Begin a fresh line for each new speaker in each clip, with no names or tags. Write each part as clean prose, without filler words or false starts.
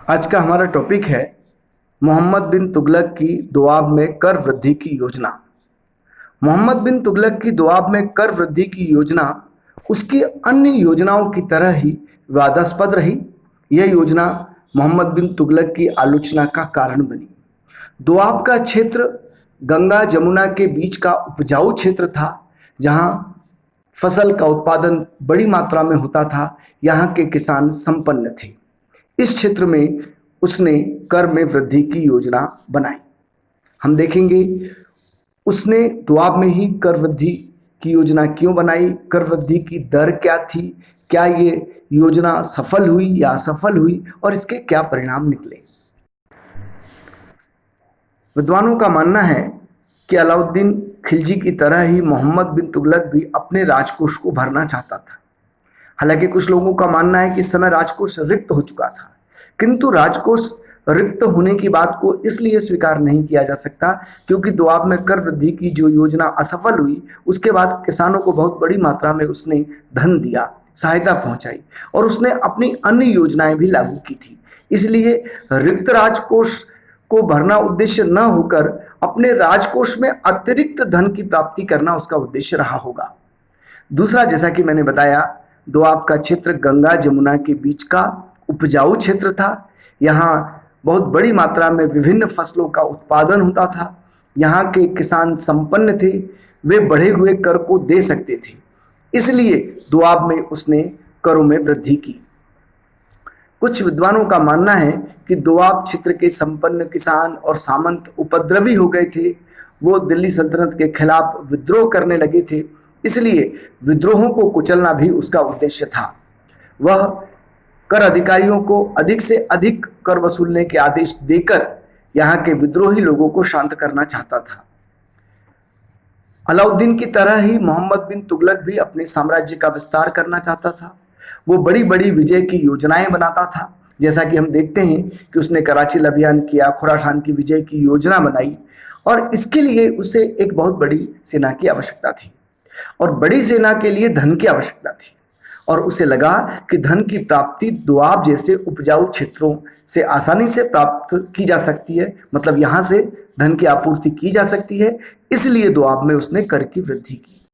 आज का हमारा टॉपिक है मोहम्मद बिन तुगलक की दोआब में कर वृद्धि की योजना। मोहम्मद बिन तुगलक की दोआब में कर वृद्धि की योजना उसकी अन्य योजनाओं की तरह ही विवादास्पद रही। यह योजना मोहम्मद बिन तुगलक की आलोचना का कारण बनी। दोआब का क्षेत्र गंगा जमुना के बीच का उपजाऊ क्षेत्र था, जहां फसल का उत्पादन बड़ी मात्रा में होता था। यहाँ के किसान संपन्न थे। इस क्षेत्र में उसने कर में वृद्धि की योजना बनाई। हम देखेंगे उसने दोआब में ही कर वृद्धि की योजना क्यों बनाई, कर वृद्धि की दर क्या थी, क्या ये योजना सफल हुई या असफल हुई और इसके क्या परिणाम निकले। विद्वानों का मानना है कि अलाउद्दीन खिलजी की तरह ही मोहम्मद बिन तुगलक भी अपने राजकोष को भरना चाहता था। हालांकि कुछ लोगों का मानना है कि इस समय राजकोष रिक्त हो चुका था, किंतु राजकोष रिक्त होने की बात को इसलिए स्वीकार नहीं किया जा सकता क्योंकि दोआब में कर वृद्धि की जो योजना असफल हुई, उसके बाद किसानों को बहुत बड़ी मात्रा में उसने धन दिया, सहायता पहुंचाई और उसने अपनी अन्य योजनाएं भी लागू की थी। इसलिए रिक्त राजकोष को भरना उद्देश्य न होकर अपने राजकोष में अतिरिक्त धन की प्राप्ति करना उसका उद्देश्य रहा होगा। दूसरा, जैसा कि मैंने बताया, दोआब का क्षेत्र गंगा जमुना के बीच का उपजाऊ क्षेत्र था। यहाँ बहुत बड़ी मात्रा में विभिन्न फसलों का उत्पादन होता था। यहाँ के किसान संपन्न थे, वे बढ़े हुए कर को दे सकते थे। इसलिए दोआब में उसने करों में वृद्धि की। कुछ विद्वानों का मानना है कि दोआब क्षेत्र के संपन्न किसान और सामंत उपद्रवी हो गए थे। वो दिल्ली सल्तनत के खिलाफ विद्रोह करने लगे थे, इसलिए विद्रोहों को कुचलना भी उसका उद्देश्य था। वह कर अधिकारियों को अधिक से अधिक कर वसूलने के आदेश देकर यहाँ के विद्रोही लोगों को शांत करना चाहता था। अलाउद्दीन की तरह ही मोहम्मद बिन तुगलक भी अपने साम्राज्य का विस्तार करना चाहता था। वो बड़ी बड़ी विजय की योजनाएं बनाता था, जैसा कि हम देखते हैं कि उसने कराची अभियान किया, खुरासान की विजय की योजना बनाई और इसके लिए उसे एक बहुत बड़ी सेना की आवश्यकता थी और बड़ी सेना के लिए धन की आवश्यकता थी। और उसे लगा कि धन की प्राप्ति दोआब जैसे उपजाऊ क्षेत्रों से आसानी से प्राप्त की जा सकती है, मतलब यहाँ से धन की आपूर्ति की जा सकती है। इसलिए दोआब में उसने कर की वृद्धि की।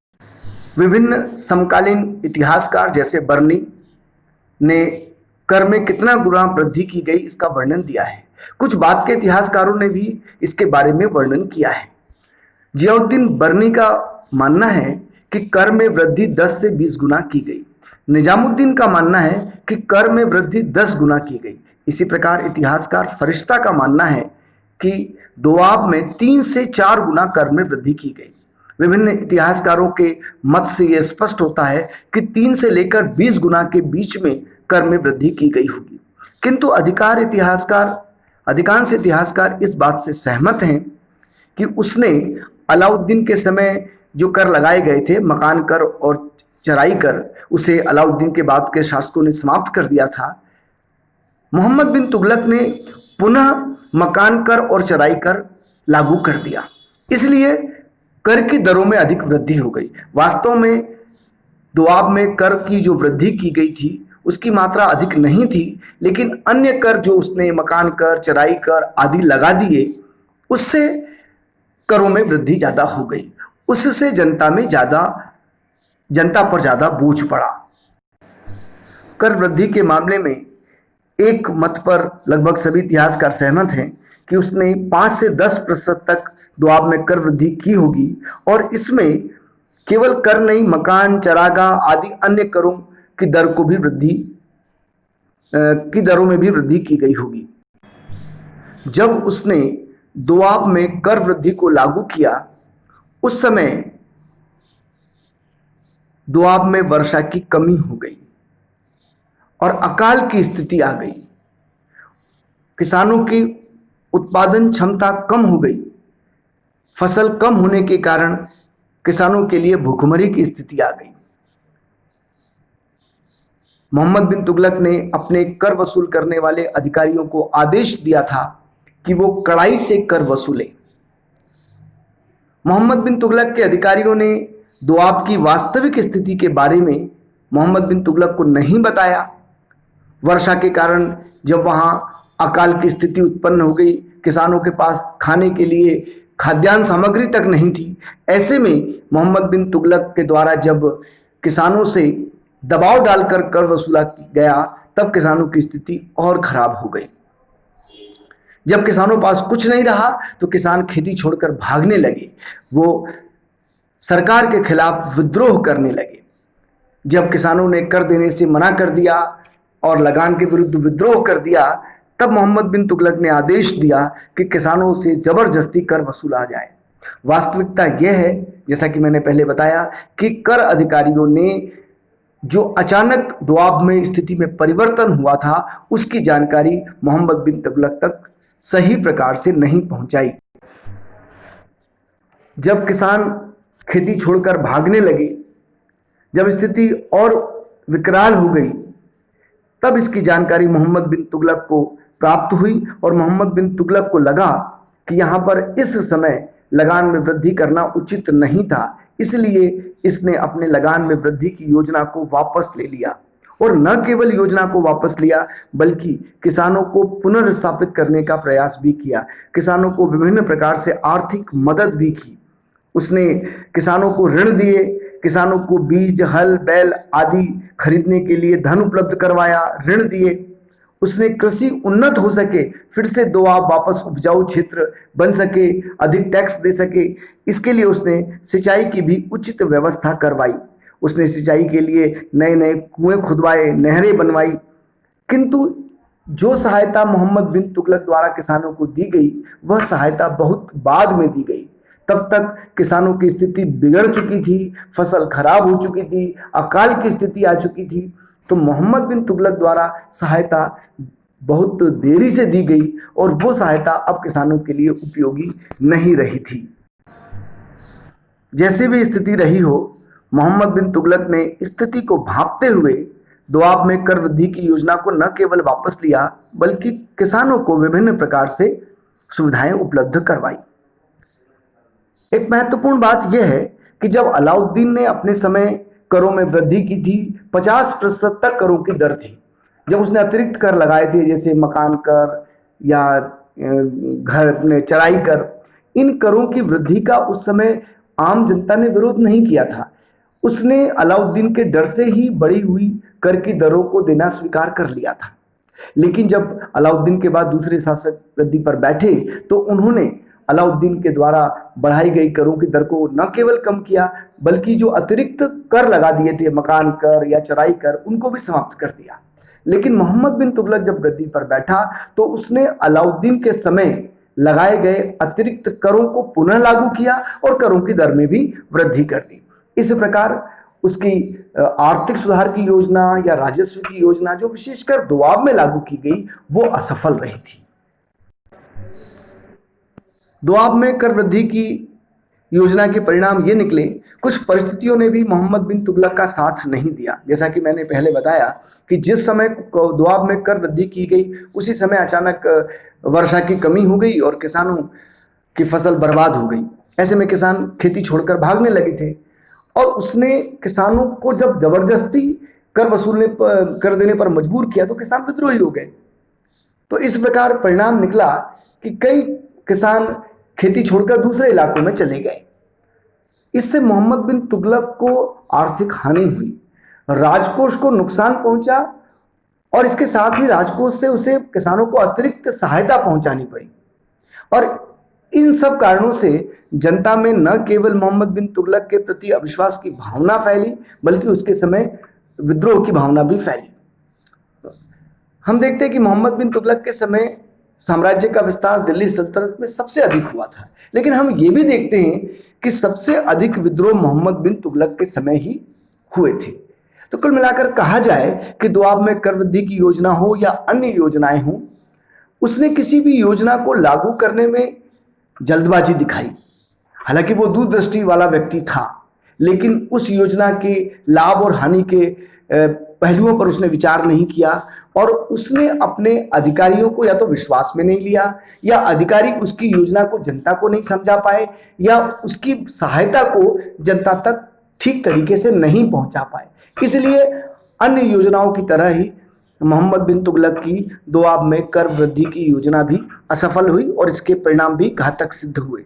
विभिन्न समकालीन इतिहासकार जैसे बर्नी ने कर में कितना गुना वृद्धि की गई इसका वर्णन दिया है। कुछ बाद के इतिहासकारों ने भी इसके बारे में वर्णन किया है। जियाउद्दीन बर्नी का मानना है कि कर में वृद्धि 10 से 20 गुना की गई। निजामुद्दीन का मानना है कि कर में वृद्धि 10 गुना की गई। इसी प्रकार इतिहासकार फरिश्ता का मानना है कि दोआब में 3 से 4 गुना कर में वृद्धि की गई। विभिन्न इतिहासकारों के मत से यह स्पष्ट होता है कि 3 से लेकर 20 गुना के बीच में कर में वृद्धि की गई होगी। किंतु अधिकांश इतिहासकार इस बात से सहमत हैं कि उसने अलाउद्दीन के समय जो कर लगाए गए थे, मकान कर और चराई कर, उसे अलाउद्दीन के बाद के शासकों ने समाप्त कर दिया था। मोहम्मद बिन तुगलक ने पुनः मकान कर और चराई कर लागू कर दिया, इसलिए कर की दरों में अधिक वृद्धि हो गई। वास्तव में दोआब में कर की जो वृद्धि की गई थी उसकी मात्रा अधिक नहीं थी, लेकिन अन्य कर जो उसने मकान कर, चराई कर आदि लगा दिए, उससे करों में वृद्धि ज्यादा हो गई। उससे जनता पर ज्यादा बोझ पड़ा। कर वृद्धि के मामले में एक मत पर लगभग सभी इतिहासकार सहमत हैं कि उसने 5 से 10% तक दोआब में कर वृद्धि की होगी और इसमें केवल कर नहीं, मकान, चरागाह आदि अन्य करों की दरों में भी वृद्धि की गई होगी। जब उसने दोआब में कर वृद्धि को लागू किया, उस समय दोआब में वर्षा की कमी हो गई और अकाल की स्थिति आ गई। किसानों की उत्पादन क्षमता कम हो गई। फसल कम होने के कारण किसानों के लिए भूखमरी की स्थिति आ गई। मोहम्मद बिन तुगलक ने अपने कर वसूल करने वाले अधिकारियों को आदेश दिया था कि वो कड़ाई से कर वसूले। मोहम्मद बिन तुगलक के अधिकारियों ने दोआब की वास्तविक स्थिति के बारे में मोहम्मद बिन तुगलक को नहीं बताया। वर्षा के कारण जब वहां अकाल की स्थिति उत्पन्न हो गई, किसानों के पास खाने के लिए खाद्यान्न सामग्री तक नहीं थी। ऐसे में मोहम्मद बिन तुगलक के द्वारा जब किसानों से दबाव डालकर कर वसूला गया, तब किसानों की स्थिति और खराब हो गई। जब किसानों के पास कुछ नहीं रहा तो किसान खेती छोड़कर भागने लगे, वो सरकार के खिलाफ विद्रोह करने लगे। जब किसानों ने कर देने से मना कर दिया और लगान के विरुद्ध विद्रोह कर दिया, तब मोहम्मद बिन तुगलक ने आदेश दिया कि किसानों से जबरदस्ती कर वसूला जाए। वास्तविकता यह है, जैसा कि मैंने पहले बताया, कि कर अधिकारियों ने जो अचानक दोआब में स्थिति में परिवर्तन हुआ था, उसकी जानकारी मोहम्मद बिन तुगलक तक सही प्रकार से नहीं पहुंचाई। जब किसान खेती छोड़कर भागने लगे, जब स्थिति और विकराल हो गई, तब इसकी जानकारी मोहम्मद बिन तुगलक को प्राप्त हुई और मोहम्मद बिन तुगलक को लगा कि यहाँ पर इस समय लगान में वृद्धि करना उचित नहीं था। इसलिए इसने अपने लगान में वृद्धि की योजना को वापस ले लिया, और न केवल योजना को वापस लिया बल्कि किसानों को पुनर्स्थापित करने का प्रयास भी किया। किसानों को विभिन्न प्रकार से आर्थिक मदद भी की। उसने किसानों को ऋण दिए, किसानों को बीज, हल, बैल आदि खरीदने के लिए धन उपलब्ध करवाया, ऋण दिए। उसने कृषि उन्नत हो सके, फिर से दोआब वापस उपजाऊ क्षेत्र बन सके, अधिक टैक्स दे सके, इसके लिए उसने सिंचाई की भी उचित व्यवस्था करवाई। उसने सिंचाई के लिए नए नए कुएं खुदवाए, नहरें बनवाई। किंतु जो सहायता मोहम्मद बिन तुगलक द्वारा किसानों को दी गई, वह सहायता बहुत बाद में दी गई। तब तक किसानों की स्थिति बिगड़ चुकी थी, फसल खराब हो चुकी थी, अकाल की स्थिति आ चुकी थी। तो मोहम्मद बिन तुगलक द्वारा सहायता बहुत देरी से दी गई और वो सहायता अब किसानों के लिए उपयोगी नहीं रही थी। जैसे भी स्थिति रही हो, मोहम्मद बिन तुगलक ने स्थिति को भांपते हुए दोआब में कर वृद्धि की योजना को न केवल वापस लिया बल्कि किसानों को विभिन्न प्रकार से सुविधाएं उपलब्ध करवाई। एक महत्वपूर्ण बात यह है कि जब अलाउद्दीन ने अपने समय करों में वृद्धि की थी, 50% तक करों की दर थी। जब उसने अतिरिक्त कर लगाए थे, जैसे मकान कर या घर में चराई कर, इन करों की वृद्धि का उस समय आम जनता ने विरोध नहीं किया था। उसने अलाउद्दीन के डर से ही बढ़ी हुई कर की दरों को देना स्वीकार कर लिया था। लेकिन जब अलाउद्दीन के बाद दूसरे शासक गद्दी पर बैठे तो उन्होंने अलाउद्दीन के द्वारा बढ़ाई गई करों की दर को न केवल कम किया बल्कि जो अतिरिक्त कर लगा दिए थे, मकान कर या चराई कर, उनको भी समाप्त कर दिया। लेकिन मोहम्मद बिन तुगलक जब गद्दी पर बैठा तो उसने अलाउद्दीन के समय लगाए गए अतिरिक्त करों को पुनः लागू किया और करों की दर में भी वृद्धि कर दी। इस प्रकार उसकी आर्थिक सुधार की योजना या राजस्व की योजना जो विशेषकर दोआब में लागू की गई, वो असफल रही थी। दोआब में कर वृद्धि की योजना के परिणाम ये निकले, कुछ परिस्थितियों ने भी मोहम्मद बिन तुगलक का साथ नहीं दिया। जैसा कि मैंने पहले बताया कि जिस समय दोआब में कर वृद्धि की गई, उसी समय अचानक वर्षा की कमी हो गई और किसानों की फसल बर्बाद हो गई। ऐसे में किसान खेती छोड़कर भागने लगे थे और उसने किसानों को जब जबरदस्ती कर देने पर मजबूर किया तो किसान विद्रोही हो गए। तो इस प्रकार परिणाम निकला कि कई किसान खेती छोड़कर दूसरे इलाकों में चले गए। इससे मोहम्मद बिन तुगलक को आर्थिक हानि हुई, राजकोष को नुकसान पहुंचा और इसके साथ ही राजकोष से उसे किसानों को अतिरिक्त सहायता पहुंचानी पड़ी। और इन सब कारणों से जनता में न केवल मोहम्मद बिन तुगलक के प्रति अविश्वास की भावना फैली बल्कि उसके समय विद्रोह की भावना भी फैली। हम देखते हैं कि मोहम्मद बिन तुगलक के समय साम्राज्य का विस्तार दिल्ली सल्तनत में सबसे अधिक हुआ था, लेकिन हम ये भी देखते हैं कि सबसे अधिक विद्रोह मोहम्मद बिन तुगलक के समय ही हुए थे। तो कुल मिलाकर कहा जाए कि दोआब में कर वृद्धि की योजना हो या अन्य योजनाएं हो, उसने किसी भी योजना को लागू करने में जल्दबाजी दिखाई। हालांकि वो दूरदृष्टि वाला व्यक्ति था, लेकिन उस योजना के लाभ और हानि के पहलुओं पर उसने विचार नहीं किया और उसने अपने अधिकारियों को या तो विश्वास में नहीं लिया या अधिकारी उसकी योजना को जनता को नहीं समझा पाए या उसकी सहायता को जनता तक ठीक तरीके से नहीं पहुंचा पाए। इसलिए अन्य योजनाओं की तरह ही मोहम्मद बिन तुगलक की दोआब में कर वृद्धि की योजना भी असफल हुई और इसके परिणाम भी घातक सिद्ध हुए।